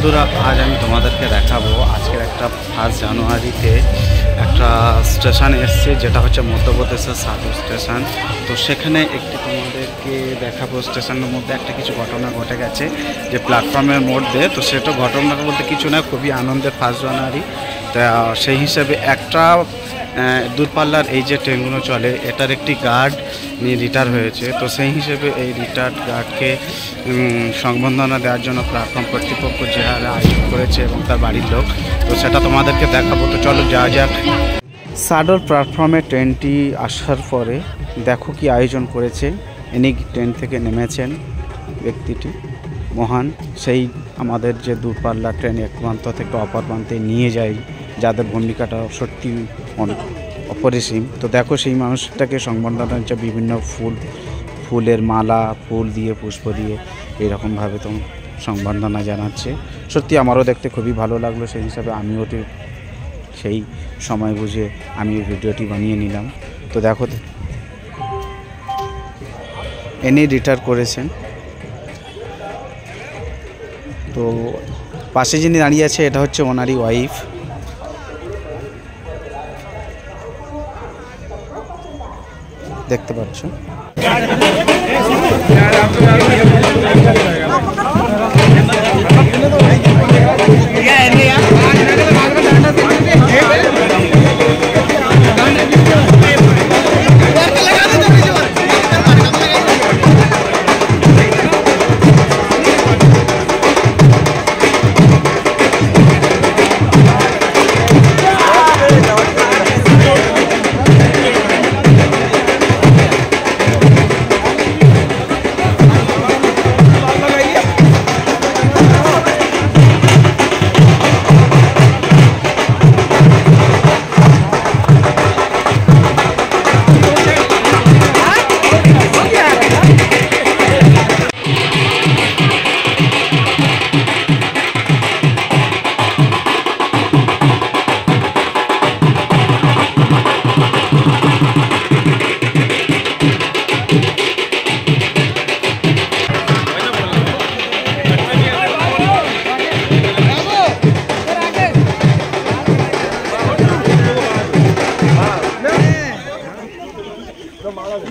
বন্ধুরা, আজ আমি তোমাদেরকে দেখাবো আজকের একটা 1 জানুয়ারিতে একটা স্টেশনে এসছে, যেটা হচ্ছে মধ্যপ্রদেশের সাদর স্টেশন। তো সেখানে একটি তোমাদেরকে দেখাবো, স্টেশনের মধ্যে একটা কিছু ঘটনা ঘটে গেছে যে প্ল্যাটফর্মের মধ্যে। তো সেটা ঘটনা বলতে কিছু না, খুবই আনন্দের 1 জানুয়ারি। তা সেই হিসেবে একটা দূরপাল্লার এই যে ট্রেনগুলো চলে, এটার একটি গার্ড রিটায়ার হয়েছে। তো সেই হিসেবে এই রিটায়ার্ড গার্ডকে সংবর্ধনা দেওয়ার জন্য প্ল্যাটফর্ম কর্তৃপক্ষ যে হারে আয়োজন করেছে এবং তার বাড়ির লোক, তো সেটা তোমাদেরকে দেখাবো। তো চলো যাওয়া যাক। সাডর প্ল্যাটফর্মে ট্রেনটি আসার পরে দেখো কি আয়োজন করেছে। ইনি ট্রেন থেকে নেমেছেন ব্যক্তিটি মহান, সেই আমাদের যে দূরপাল্লা ট্রেন এক প্রান্ত থেকে অপর প্রান্তে নিয়ে যায়, যাদের ভূমিকাটা সত্যি অপরিসীম। তো দেখো সেই মানুষটাকে সংবর্ধনা হচ্ছে বিভিন্ন ফুলের মালা, ফুল দিয়ে, পুষ্প দিয়ে এইরকমভাবে তো সংবর্ধনা জানাচ্ছে। সত্যি আমারও দেখতে খুবই ভালো লাগলো, সেই হিসাবে আমিও সেই সময় বুঝে আমি ভিডিওটি বানিয়ে নিলাম। তো দেখো এনি রিটায়ার করেছেন। তো পাশে যিনি দাঁড়িয়ে আছে এটা হচ্ছে ওনারই ওয়াইফ। দেখতে পাচ্ছ।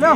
No.